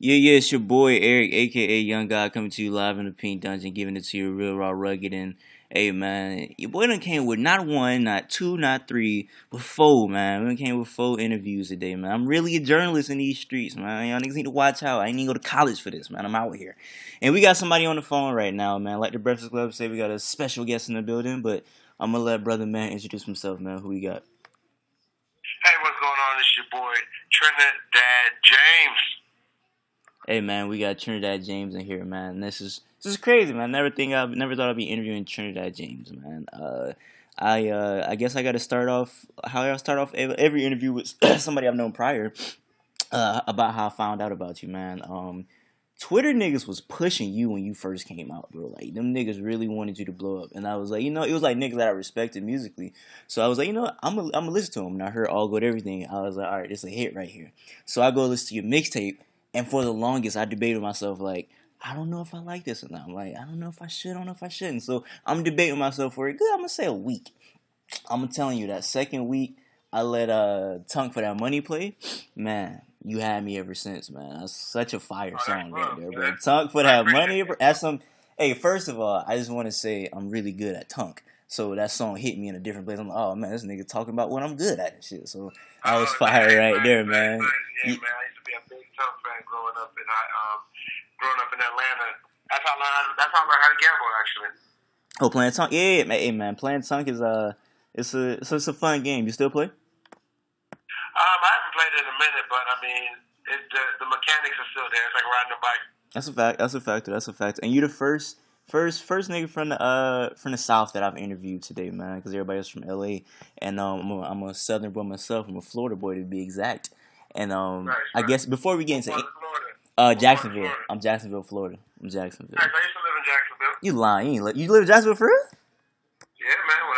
Yeah, it's your boy Eric, aka Young God, coming to you live in the Pink Dungeon, giving it to you real raw, rugged, and hey man, your boy done came with not one, not two, not three, but four, man. We done came with four interviews today, man. I'm really a journalist in these streets, man. Y'all niggas need to watch out. I ain't even go to college for this, man. I'm out here, and we got somebody on the phone right now, man. Like the Breakfast Club say, we got a special guest in the building, but I'm gonna let brother man introduce himself, man. Who we got? Hey, what's going on? It's your boy Trinidad James. Hey man, we got Trinidad James in here, man. This is crazy, man. Never thought I'd be interviewing Trinidad James, man. I guess I got to start off how I start off every interview with somebody I've known prior about how I found out about you, man. Twitter niggas was pushing you when you first came out, bro. Like them niggas really wanted you to blow up, and I was like, it was like niggas that I respected musically. So I was like, I'm gonna listen to them. And I heard All Good Everything. I was like, all right, this is a hit right here. So I go listen to your mixtape, and for the longest, I debated with myself like, I don't know if I like this or not. I'm like, I don't know if I should, I don't know if I shouldn't. So I'm debating with myself for a good, I'm gonna say a week. I'm telling you that second week I let Tunk for That Money play, man. You had me ever since, man. That's such a fire song right there, bro. Tunk for That Money, bro. That's some. Hey, first of all, I just want to say I'm really good at Tunk. So that song hit me in a different place. I'm like, oh man, this nigga talking about what I'm good at and shit. So that was fire right there, man. Yeah, man. I used to be a big Trump fan growing up in Atlanta. That's how I learned how to gamble, actually. Oh, playing Tunk, yeah, man. Hey, man, playing Tunk is it's a fun game. You still play? I haven't played it in a minute, but I mean, the mechanics are still there. It's like riding a bike. That's a fact. That's a fact. That's a fact. And you the first nigga from the South that I've interviewed today, man. Because everybody else from LA, and I'm a Southern boy myself. I'm a Florida boy to be exact. And Nice, I nice. guess before we get What into part of Florida? What part of Jacksonville, Florida? I'm Jacksonville, Florida. I'm Jacksonville. Nice. I used to live in Jacksonville. You lying? You live in Jacksonville for real? Yeah, man. When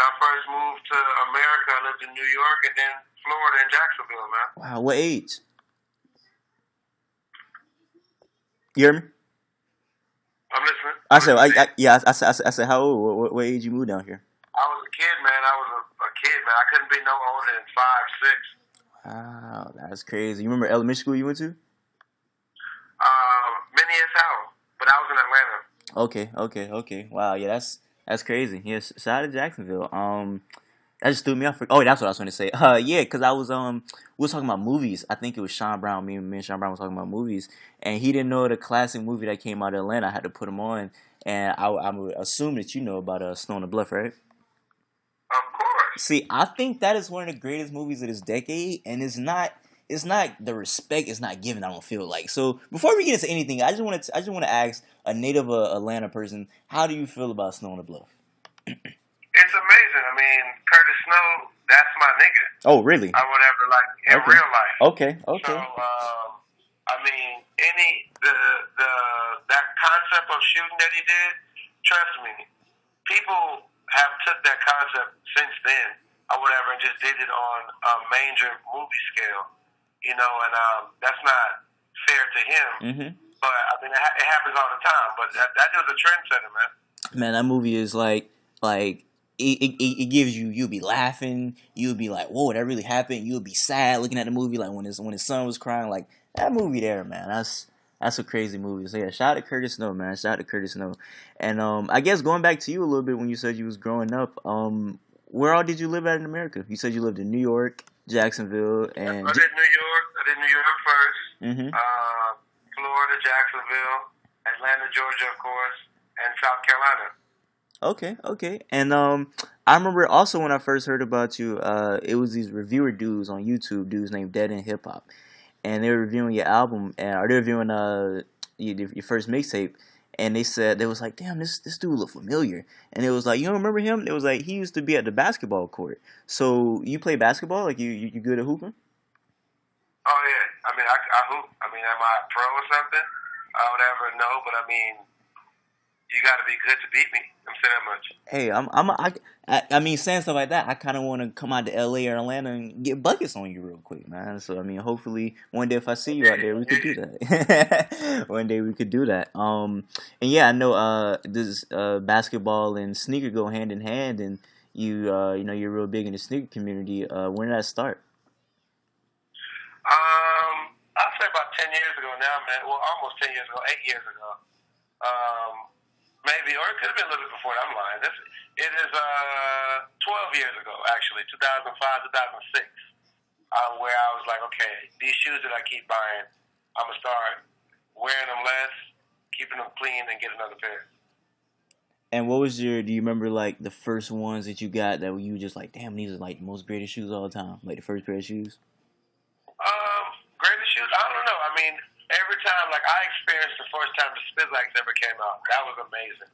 I first moved to America, I lived in New York and then Florida and Jacksonville, man. Wow. What age? You hear me? I'm listening. I What said, did you say? I said, how old? What age you moved down here? I was a kid, man. I was a kid, man. I couldn't be no older than 5, 6. Wow, that's crazy. You remember elementary school you went to? Many as hell. But I was in Atlanta. Okay. Wow, yeah, that's crazy. Yes, shout out to Jacksonville. That just threw me off. Oh, that's what I was going to say. Yeah, because I was we was talking about movies. I think it was Sean Brown. Me and Sean Brown was talking about movies, and he didn't know the classic movie that came out of Atlanta. I had to put him on, and I would assume that you know about Snow on the Bluff, right? Of course. See, I think that is one of the greatest movies of this decade, and it's not the respect is not given. I don't feel like. So before we get into anything, I just want to ask a native Atlanta person, how do you feel about Snow on the Bluff? It's amazing. I mean, Curtis Snow, that's my nigga. Oh, really? I would ever like in Okay. real life. Okay. So, I mean, that concept of shooting that he did, trust me, people have took that concept since then or whatever and just did it on a major movie scale, and that's not fair to him. Mm-hmm. But I mean, it happens all the time. But that was a trendsetter, man. Man, that movie is like it gives you'll be laughing, you'll be like, whoa, that really happened. You'll be sad looking at the movie, like when his son was crying, like that movie there, man. That's a crazy movie. So yeah, shout out to Curtis Snow, man. Shout out to Curtis Snow. And I guess going back to you a little bit when you said you was growing up, where all did you live at in America? You said you lived in New York, Jacksonville, I and did New York. I did New York first. mm-hmm. Florida, Jacksonville, Atlanta, Georgia, of course, and South Carolina. Okay. And I remember also when I first heard about you, it was these reviewer dudes on YouTube, dudes named Dead in Hip Hop, and they were reviewing your album, or they were reviewing your first mixtape, and they said they was like, damn, this dude look familiar, and it was like, you don't remember him? It was like he used to be at the basketball court. So you play basketball? Like you good at hooping? Oh yeah, I mean I hoop. I mean, am I a pro or something? I would ever know, but I mean, you got to be good to beat me. I'm saying that much. Hey, I mean, saying stuff like that, I kind of want to come out to LA or Atlanta and get buckets on you real quick, man. So, I mean, hopefully one day if I see you out there, we could do that. One day we could do that. And yeah, I know, this, basketball and sneaker go hand in hand, and you're real big in the sneaker community. When did that start? I'd say about 10 years ago now, man. Well, almost 10 years ago, 8 years ago. Um, maybe, or it could have been a little bit before that. I'm lying. It is 12 years ago, actually, 2005, 2006, where I was like, okay, these shoes that I keep buying, I'm gonna start wearing them less, keeping them clean, and get another pair. And what was your? Do you remember like the first ones that you got that you just like? Damn, these are like the most greatest shoes of all time. Like the first pair of shoes. Greatest shoes? I don't know. I mean, every time, like I experienced the first time the Spizlax ever came out. That was amazing.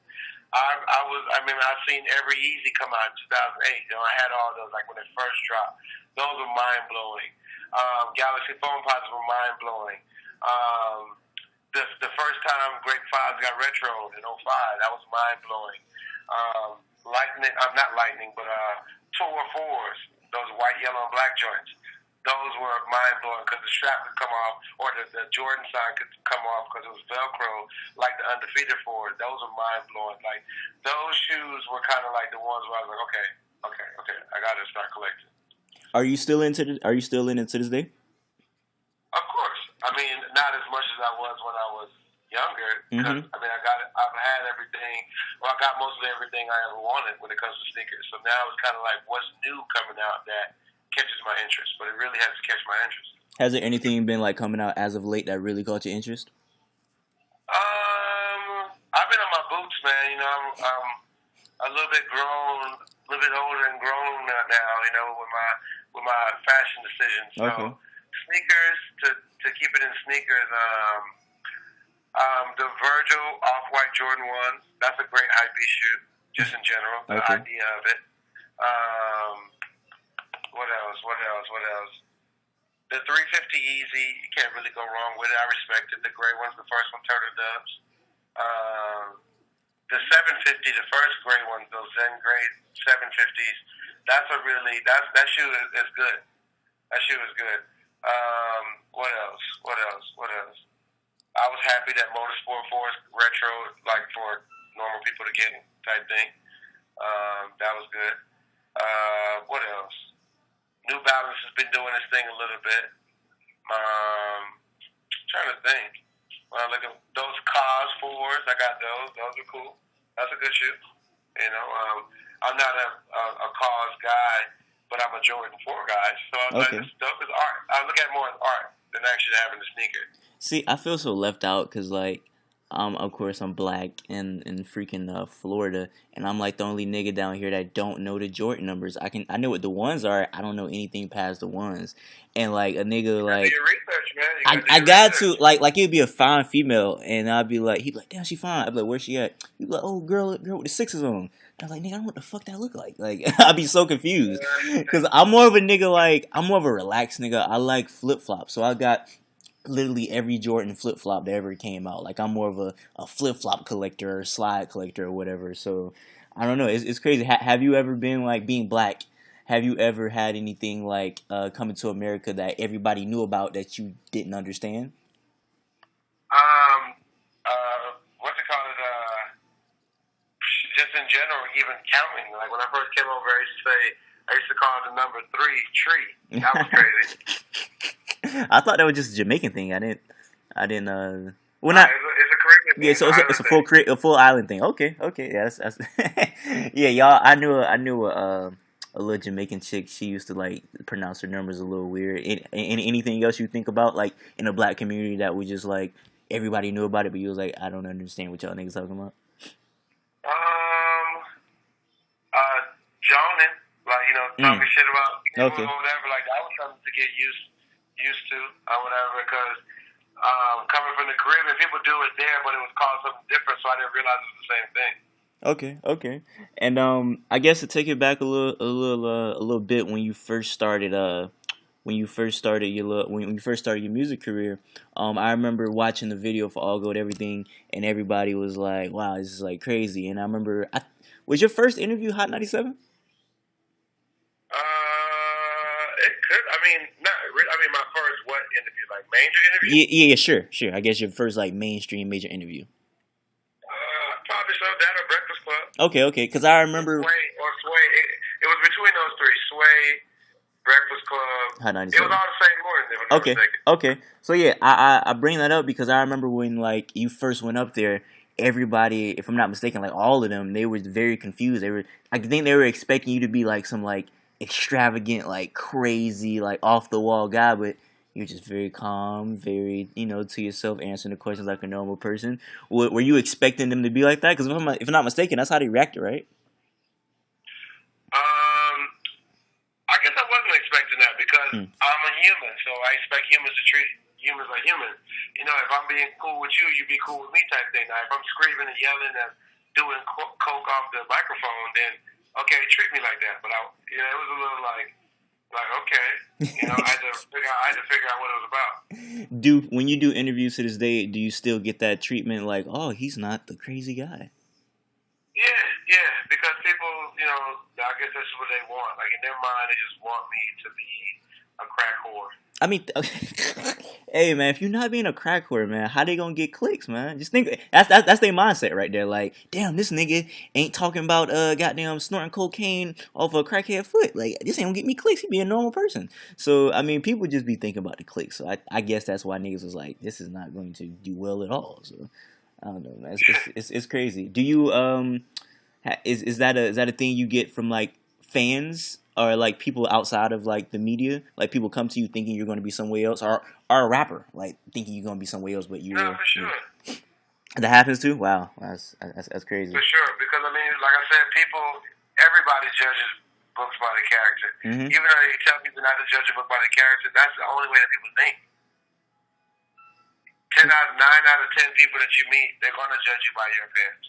I mean, I've seen every Yeezy come out in 2008. You know, I had all those, like when it first dropped. Those were mind blowing. Galaxy Foam Pods were mind blowing. The first time Great Fives got retroed in '05, that was mind blowing. Lightning, not Lightning, but Tour 4s, those white, yellow, and black joints. Those were mind blowing because the strap could come off, or the Jordan sign could come off because it was Velcro, like the Undefeated 4s. Those were mind blowing. Like those shoes were kind of like the ones where I was like, okay, I gotta start collecting. Are you still into? Are you still in it to this day? Of course. I mean, not as much as I was when I was younger. Because I mean, I've had everything. Well, I got mostly everything I ever wanted when it comes to sneakers. So now it's kind of like, what's new coming out that catches my interest? But it really has to catch my interest. Has there anything been like coming out as of late that really caught your interest? I've been on my boots, man. You know, I'm a little bit grown, a little bit older and grown now. You know, with my fashion decisions. So sneakers, to keep it in sneakers. The Virgil Off-White Jordan 1, that's a great hypebeast shoe, just in general, the idea of it. What else? The 350 Easy, you can't really go wrong with it. I respect it. The gray one's the first one, Turtle Doves. The 750, the first gray one, those Zen gray 750s, that shoe is good. That shoe is good. What else? I was happy that Motorsport 4 is retro, like for normal people to get type thing. That was good. What else? New Balance has been doing this thing a little bit. Trying to think. When I look at those Cos 4s, I got those. Those are cool. That's a good shoe. You know, I'm not a Cos guy, but I'm a Jordan 4 guy. So I was like, this stuff is art. I look at it more as art than actually having the sneaker. See, I feel so left out because, like, of course, I'm black in freaking Florida, and I'm like the only nigga down here that don't know the Jordan numbers. I know what the ones are. I don't know anything past the ones. And like a nigga like, do your research, man. I got to like it'd be a fine female, and I'd be like, he'd be like, damn, she fine. I'd be like, where she at? He'd be like, oh, girl with the sixes on. I was like, nigga, I don't know what the fuck that look like. Like, I'd be so confused because I'm more of a nigga like I'm more of a relaxed nigga. I like flip flops, so I got literally every Jordan flip flop that ever came out. Like I'm more of a flip flop collector or slide collector or whatever. So I don't know. It's crazy. Have you ever been like being black? Have you ever had anything like coming to America that everybody knew about that you didn't understand? What's it called? Just in general, even counting. Like when I first came over, I used to call it the number 3 tree. That was crazy. I thought that was just a Jamaican thing. I didn't. Well, not. It's a Caribbean thing. Yeah, so it's a full island thing. Okay. Yeah, that's yeah, y'all. I knew a little Jamaican chick. She used to like pronounce her numbers a little weird. Anything else you think about like in a black community that we just like everybody knew about it, but you was like, I don't understand what y'all niggas talking about. Jonin, like talking shit about people or whatever. Like that was something to get used to or whatever because coming from the Caribbean, people do it there, but it was called something different, so I didn't realize it was the same thing. Okay. And I guess to take it back a little bit when you first started your music career, I remember watching the video for All Gold Everything, and everybody was like, "Wow, this is like crazy." And I remember, was your first interview Hot 97? It could. I mean, not really. I mean, my first interview? Like major interview? Yeah, sure. I guess your first like mainstream major interview. Probably so. That or Breakfast Club. Okay. Because I remember. Sway. It was between those three: Sway, Breakfast Club. Hot It was 97. all the same morning, if I'm not Okay, mistaken. okay. So yeah, I bring that up because I remember when like you first went up there, everybody, if I'm not mistaken, like all of them, they were very confused. They were, I think they were expecting you to be like some like extravagant, like crazy, like off the wall guy, but you're just very calm, very to yourself, answering the questions like a normal person. Were you expecting them to be like that? Because if I'm not mistaken, that's how they reacted, right? Um, I guess I wasn't expecting that because Hmm. I'm a human, so I expect humans to treat humans like humans. You know, if I'm being cool with you, you be cool with me type thing. Now, if I'm screaming and yelling and doing coke off the microphone, then okay, treat me like that. But it was a little like okay, I had to figure out what it was about. Do when you do interviews to this day, do you still get that treatment like, oh, he's not the crazy guy? Yeah, yeah, because people, I guess that's what they want. Like in their mind, they just want me to be a crack whore. I mean, hey man, if you're not being a crack whore, man, how they gonna get clicks, man? Just think that's their mindset right there. Like, damn, this nigga ain't talking about goddamn snorting cocaine off a crackhead foot. Like, this ain't gonna get me clicks. He be a normal person. So I mean, people just be thinking about the clicks. So I guess that's why niggas was like, this is not going to do well at all. So I don't know, man. It's crazy. Do you is that a thing you get from like fans or like people outside of like the media? Like people come to you thinking you're going to be somewhere else, or a rapper like thinking you're going to be somewhere else, but No, for you sure. that happens too. Wow, that's crazy. For sure, because I mean, like I said, everybody judges books by the character. Hmm. Even though you tell people not to judge a book by the character, that's the only way that people think. 9 out of 10 people that you meet, they're gonna judge you by your appearance.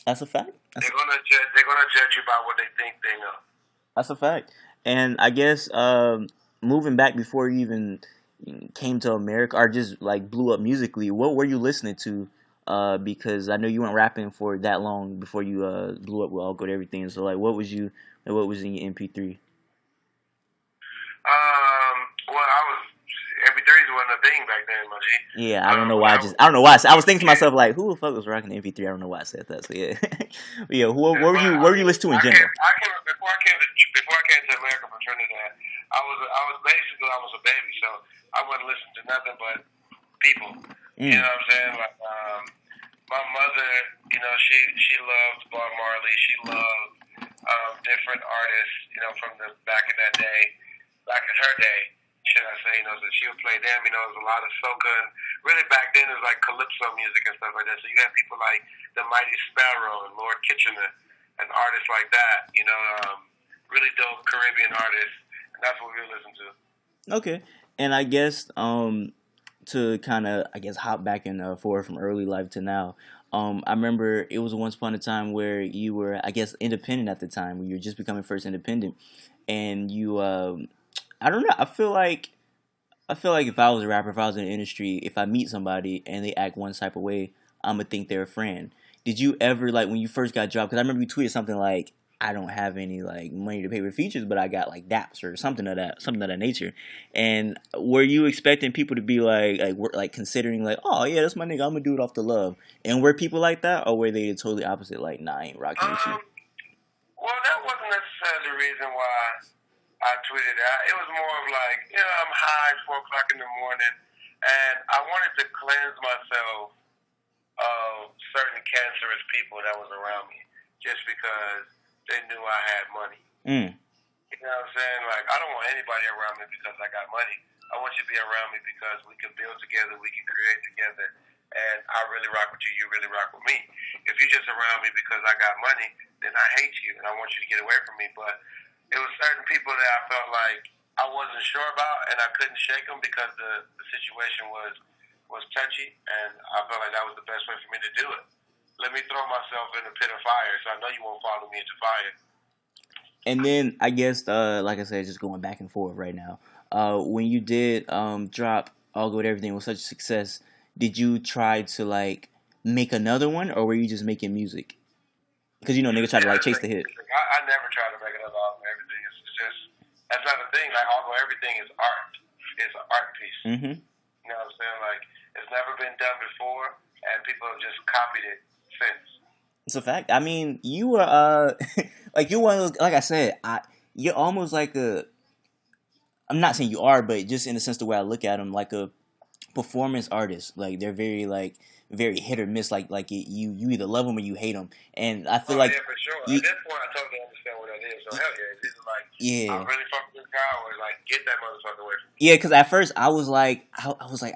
That's a fact. They're gonna judge you by what they think they know. That's a fact. And I guess moving back before you even came to America or just like blew up musically, what were you listening to? Because I know you weren't rapping for that long before you blew up with All Good Everything. So like, what was in your MP3? Well, MP3s wasn't a thing back then, my G. Yeah, I don't know When why. I was I don't know why. I a was thinking to kid, myself like, who the fuck was rocking the MP3? I don't know why I said that. So yeah, but yeah. but What were you listening to in general? before I came to America from Trinidad, I was a baby, so I wasn't listening to nothing but people. You Mm. know what I'm saying? Like my mother, she loved Bob Marley. She loved different artists, from the back in that day, back in her day, should I say? So she would play them. It was a lot of soca. And really back then it was like calypso music and stuff like that. So you had people like the Mighty Sparrow and Lord Kitchener and artists like that. Really dope Caribbean artists, and that's what we would listen to. Okay, and I guess to kind of I guess hop back and forward from early life to now. I remember it was once upon a time where you were, I guess, independent at the time, when you were just becoming first independent, and you, I don't know, I feel like if I was a rapper, if I was in the industry, if I meet somebody and they act one type of way, I'm gonna think they're a friend. Did you ever like when you first got dropped? Because I remember you tweeted something like, "I don't have any like money to pay for features, but I got like DAPs or something of that nature." And were you expecting people to be like considering like, "Oh yeah, that's my nigga, I'm gonna do it off the love"? And were people like that, or were they the totally opposite? Like, nah, I ain't rocking with you. Um, well, that wasn't necessarily the reason why I tweeted that. It was more of like, I'm high 4 o'clock in the morning, and I wanted to cleanse myself of certain cancerous people that was around me, just because they knew I had money. Mm. You know what I'm saying? Like, I don't want anybody around me because I got money. I want you to be around me because we can build together, we can create together, and I really rock with you, you really rock with me. If you're just around me because I got money, then I hate you and I want you to get away from me. But it was certain people that I felt like I wasn't sure about, and I couldn't shake them because the situation was touchy, and I felt like that was the best way for me to do it. Let me throw myself in a pit of fire, so I know you won't follow me into fire. And then I guess, like I said, just going back and forth right now. When you did drop All Good Everything was such a success, did you try to like make another one, or were you just making music? Because niggas try to Yeah, like it's chase like, the hit. I never try to make another album. Everything is just that's not a thing. Like although everything is art, it's an art piece. Mm-hmm. You know what I'm saying? Like it's never been done before, and people have just copied it since. It's a fact. I mean, you were like you one of those, like I said, you're almost like a I'm not saying you are, but just in the sense the way I look at them, like a performance artists. Like they're very hit or miss. You either love them or you hate them. And I feel Oh like yeah, for sure. you, At this point, I totally understand what that is. So hell yeah, it's either like I yeah. really fuck with this guy, or like get that motherfucker away from me. Yeah, because at first I was like, I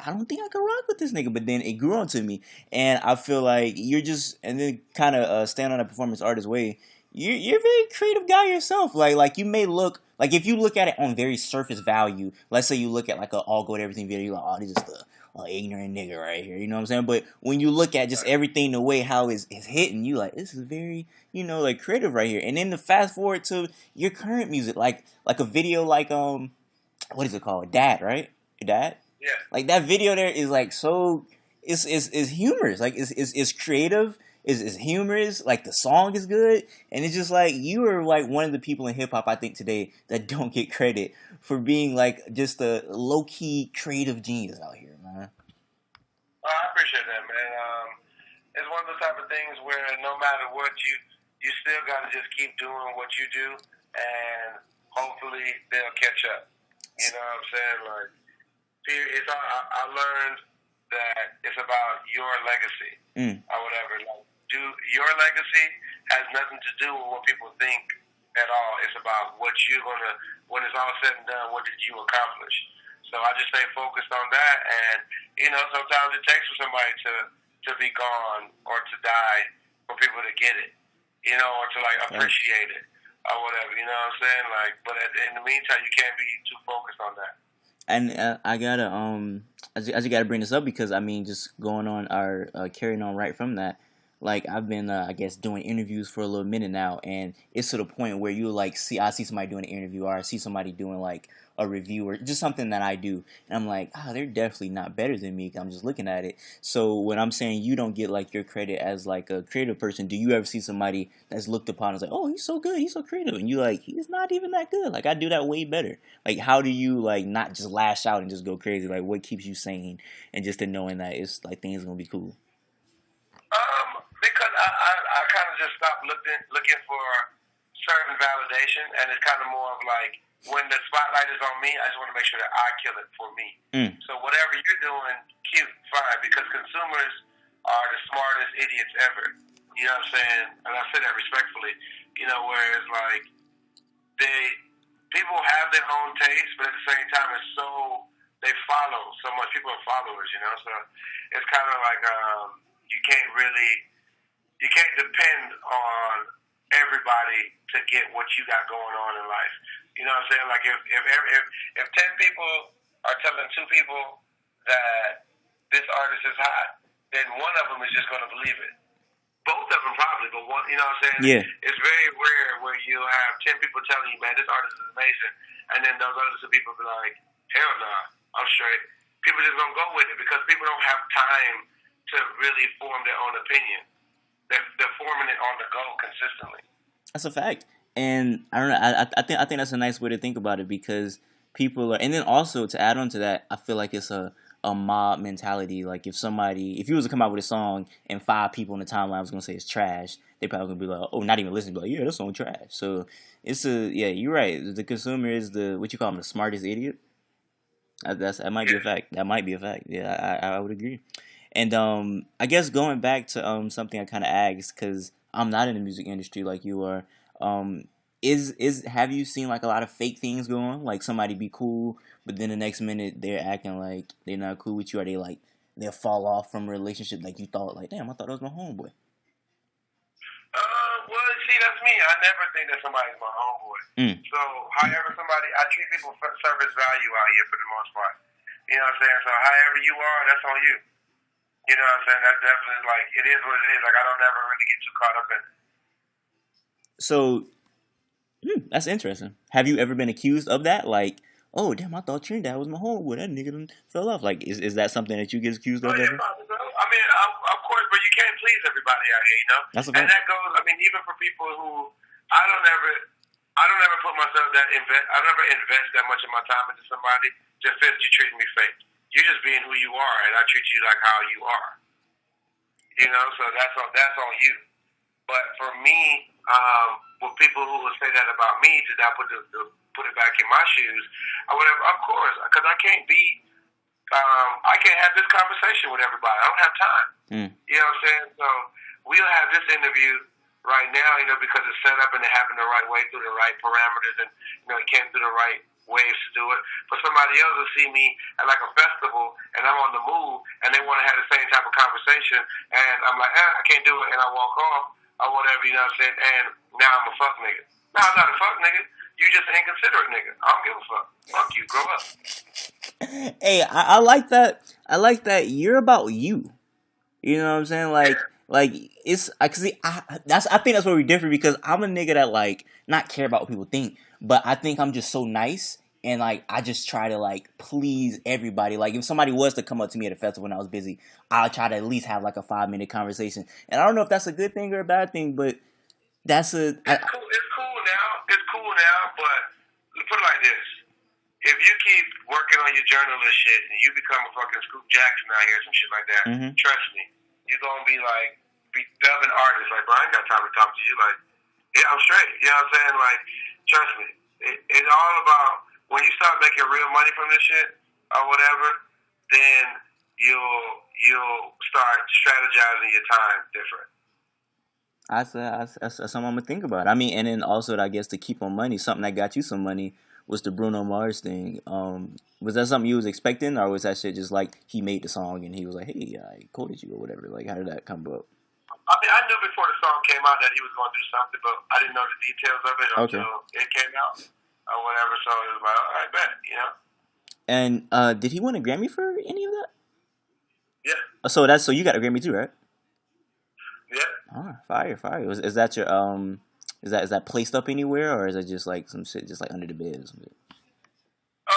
don't think I can rock with this nigga. But then it grew on to me, and I feel like you're just, and then kind of stand on a performance artist way. You're a very creative guy yourself. Like you may look like if you look at it on very surface value. Let's say you look at like a all gold everything video. You're like, oh, this is the ignorant nigga right here. You know what I'm saying? But when you look at just Right. everything, the way how it's hitting, you like this is very like creative right here. And then to fast forward to your current music, like a video what is it called? Dad, right? Your dad? Yeah. Like that video there is like so it's humorous. Like it's creative, is humorous, like the song is good, and it's just like you are like one of the people in hip hop I think today that don't get credit for being like just a low key creative genius out here, man. I appreciate that, man. It's one of those type of things where no matter what you still got to just keep doing what you do, and hopefully they'll catch up. You know what I'm saying? Like, I learned that it's about your legacy or whatever. Like, your legacy has nothing to do with what people think at all. It's about what you're gonna, when it's all said and done, what did you accomplish? So I just stay focused on that, and sometimes it takes for somebody to be gone or to die for people to get it, or to like appreciate it or whatever. You know what I'm saying? Like, but in the meantime, you can't be too focused on that. And I gotta I just gotta bring this up because I mean just going on our carrying on right from that, like I've been I guess doing interviews for a little minute now, and it's to the point where you like I see somebody doing an interview or I see somebody doing like a review or just something that I do, and I'm like, they're definitely not better than me. I'm just looking at it. So when I'm saying you don't get like your credit as like a creative person, do you ever see somebody that's looked upon as like, oh, he's so good, he's so creative, and you like he's not even that good. Like I do that way better. Like how do you like not just lash out and just go crazy? Like what keeps you sane and just in knowing that it's like things are gonna be cool? Because I kind of just stopped looking for certain validation, and it's kind of more of like when the spotlight is on me, I just want to make sure that I kill it for me. So whatever you're doing, cute, fine, because consumers are the smartest idiots ever. You know what I'm saying? And I say that respectfully. Whereas like people have their own taste, but at the same time, they follow so much. People are followers, so it's kind of like you can't depend on everybody to get what you got going on in life. You know what I'm saying? Like if 10 people are telling 2 people that this artist is hot, then one of them is just going to believe it. Both of them probably, but one, you know what I'm saying? Yeah. It's very rare where you have 10 people telling you, man, this artist is amazing, and then those other 2 people be like, hell nah, I'm straight. People just don't go with it because people don't have time to really form their own opinion. They're forming it on the go consistently. That's a fact, and I don't know. I think that's a nice way to think about it because people are, and then also to add on to that, I feel like it's a mob mentality. Like if you was to come out with a song and 5 people in the timeline was gonna say it's trash, they probably gonna be like, oh, not even listen, be like, yeah, this song trash. So you're right. The consumer is the what you call them, the smartest idiot. That might be a fact. That might be a fact. Yeah, I would agree. And I guess going back to something I kind of asked because I'm not in the music industry like you are. Um, is have you seen like a lot of fake things going on? Like somebody be cool, but then the next minute they're acting like they're not cool with you, or they'll fall off from a relationship like you thought. Like damn, I thought that was my homeboy. Well, see, that's me. I never think that somebody's my homeboy. So, however I treat people for service value out here for the most part. You know what I'm saying? So, however you are, that's on you. You know what I'm saying? That's definitely like, it is what it is. Like, I don't ever really get too caught up in it. So that's interesting. Have you ever been accused of that? Like, oh damn, I thought Trinidad was my homeboy. That nigga done fell off. Like, is that something that you get accused of Oh, yeah, ever? probably so. I mean, of course, but you can't please everybody out here, That's a And fact. that goes, I mean, even for people who, I don't ever put myself I never invest that much of my time into somebody just because you're treating me fake. You're just being who you are, and I treat you like how you are. So that's on you. But for me, with people who will say that about me to not put it back in my shoes. I would have, of course, because I can't be. I can't have this conversation with everybody. I don't have time. Mm. You know what I'm saying? So we'll have this interview right now, because it's set up and it happened the right way through the right parameters, and it came through the right ways to do it. But somebody else will see me at like a festival and I'm on the move and they want to have the same type of conversation, and I'm like, I can't do it, and I walk off or whatever. You know what I'm saying? And now I'm a fuck nigga. No, I'm not a fuck nigga. You just an inconsiderate nigga. I don't give a fuck. Fuck you. Grow up. Hey, I like that. I like that you're about you. You know what I'm saying? Like it's cause I think that's where we're different, because I'm a nigga that like not care about what people think, but I think I'm just so nice, and like I just try to like please everybody. Like if somebody was to come up to me at a festival when I was busy, I'll try to at least have like a 5-minute conversation. And I don't know if that's a good thing or a bad thing, but that's It's cool. It's cool now. It's cool now, but put it like this. If you keep working on your journalist shit and you become a fucking Scoop Jackson out here, some shit like that, trust me, you're gonna be dubbing artists. Like, bro, I ain't got time to talk to you. Like, yeah, I'm straight. You know what I'm saying? Like, trust me. It's all about when you start making real money from this shit or whatever, then you'll start strategizing your time different. That's something I'm gonna think about. I mean, and then also, I guess, to keep on money, something that got you some money was the Bruno Mars thing. Was that something you was expecting, or was that shit just like he made the song and he was like, "Hey, I quoted you" or whatever? Like, how did that come up? I mean, I knew before the song came out that he was going to do something, but I didn't know the details of it until it came out or whatever. So it was like, all right, bet. And did he win a Grammy for any of that? Yeah. So you got a Grammy too, right? Yeah. Oh, fire. Is that your is that placed up anywhere, or is it just like some shit just like under the bed or something? No,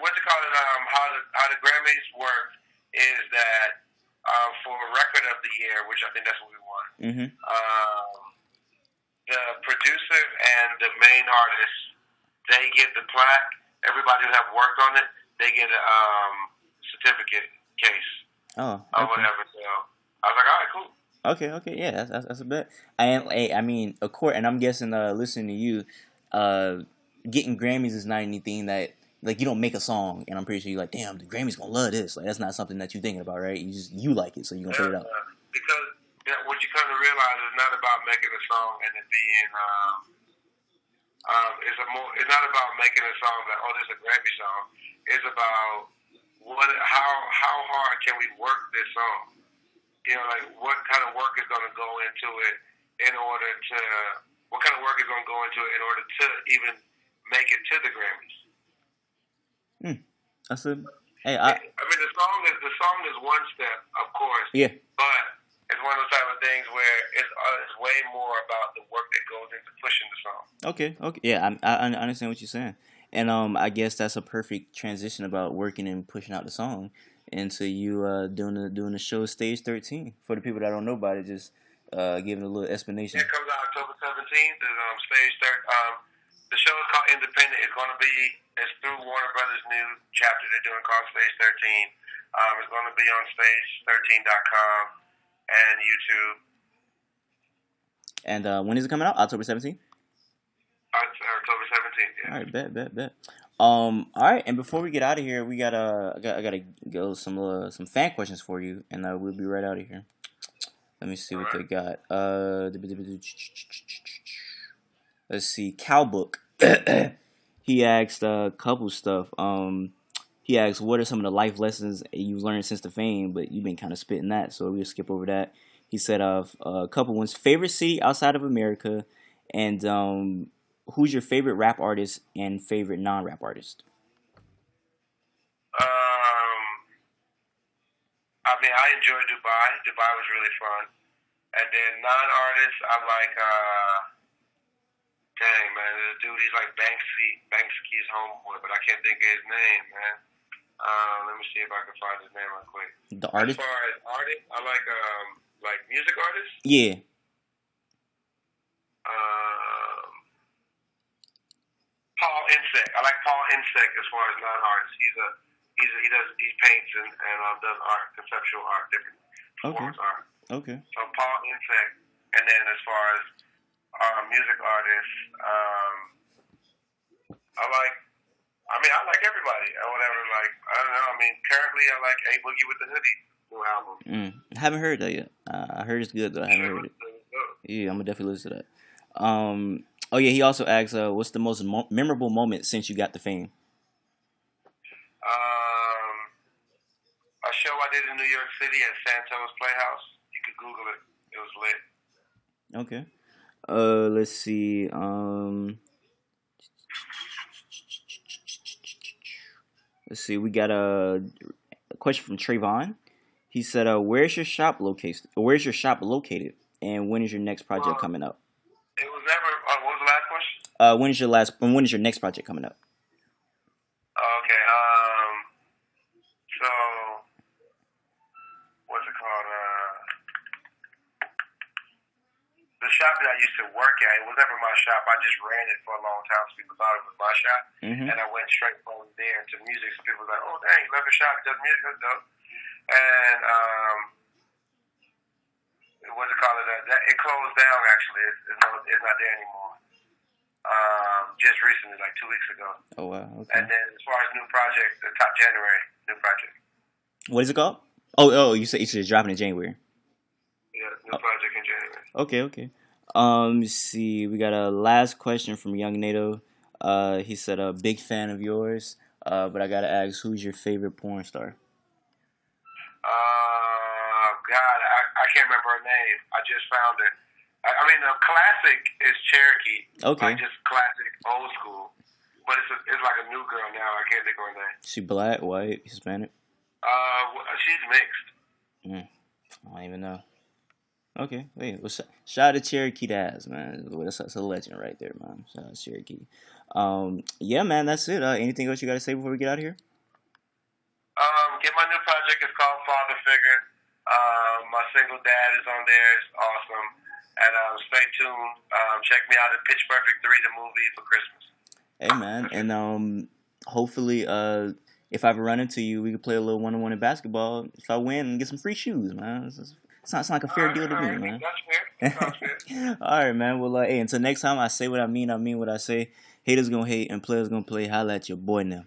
what you call it? How the Grammys work is that for record of the year, which I think that's what we won. Mm-hmm. The producer and the main artist, they get the plaque. Everybody who have worked on it, they get a certificate case. Oh, okay. Or whatever. So I was like, all right, cool. Okay, yeah, that's a bet. I mean, of course, and I'm guessing, listening to you, getting Grammys is not anything that, like, you don't make a song, and I'm pretty sure you're like, damn, the Grammys gonna love this. Like, that's not something that you're thinking about, right? You like it, so you're gonna put it out. Because what you come to realize is not about making a song and it being, it's not about making a song that, this is a Grammy song. It's about how hard can we work this song? Like what kind of work is going to go into it in order to even make it to the Grammys. That's a hey. I mean, the song is one step, of course. Yeah. But it's one of those type of things where it's way more about the work that goes into pushing the song. Okay. Yeah, I understand what you're saying, and I guess that's a perfect transition about working and pushing out the song. And so you doing the show Stage 13. For the people that don't know about it, just giving a little explanation. It comes out October 17th. It's Stage 13. The show is called Independent. It's through Warner Brothers' new chapter they're doing called Stage 13. It's going to be on stage13.com and YouTube. And when is it coming out? October 17th? October 17th, yeah. All right, bet. All right, and before we get out of here, I gotta go some fan questions for you, and we'll be right out of here. Let me see what they got. Let's see, Cowbook. He asked a couple stuff. He asked, what are some of the life lessons you've learned since the fame, but you've been kind of spitting that, so we'll skip over that. He said a couple ones. Favorite city outside of America, and who's your favorite rap artist and favorite non-rap artist? I mean, I enjoyed Dubai. Dubai was really fun. And then non-artists, I like, dang, man, this dude, he's like Banksy's homeboy, but I can't think of his name, man. Let me see if I can find his name real quick. The artist? As far as artists, I like music artists. Yeah. Paul Insect. I like Paul Insect as far as non-artists. He paints and does art, conceptual art, different performance art. Okay. So Paul Insect, and then as far as music artists. I like. I mean, I like everybody or whatever. Like, I don't know. I mean, currently I like A Boogie with the Hoodie new album. Haven't heard that yet. I heard it's good though. I haven't heard it. Yeah, I'm gonna definitely listen to that. Oh yeah, he also asks, what's the most memorable moment since you got the fame? Um, a show I did in New York City at Santos Playhouse. You could Google it. It was lit. Okay. Let's see. Let's see. We got a question from Trayvon. He said, "Where's your shop located? Where's your shop located? And when is your next project coming up? It was never. What was the last question? When is your last? When is your next project coming up? Okay. So what's it called? The shop that I used to work at, it was never my shop. I just ran it for a long time, so people thought it was my shop. And I went straight from there to music. So people were like, "Oh, dang, you left your shop, you does music, that's dope." And what's it called? It closed down. Actually, it's not there anymore. Just recently, like 2 weeks ago. Oh wow. Okay. And then as far as new project, the top January new project. What is it called? Oh, you said it's dropping in January. Yeah, new project in January. Okay. Let's see. We got a last question from Young NATO. He said, a big fan of yours. But I gotta ask, who's your favorite porn star? God, I can't remember her name. I just found it. I mean, the classic is Cherokee. Okay. Like just classic, old school. But it's like a new girl now. I can't think of her name. She black, white, Hispanic? She's mixed. I don't even know. Okay, wait. Well, shout out to Cherokee Daz, man. That's a legend right there, man. Shout out to Cherokee. Yeah, man, that's it. Anything else you got to say before we get out of here? Get my new project. It's called Father Figure. My single Dad is on there. It's awesome. And stay tuned. Check me out at Pitch Perfect 3, the movie, for Christmas. Hey, man. And hopefully, if I ever run into you, we could play a little one-on-one in basketball. If I win, get some free shoes, man. Sounds like a fair deal to me, man. That's fair. That sounds fair. All right, man. Well, hey, until next time, I say what I mean what I say. Haters gonna hate and players gonna play. Holla at your boy now.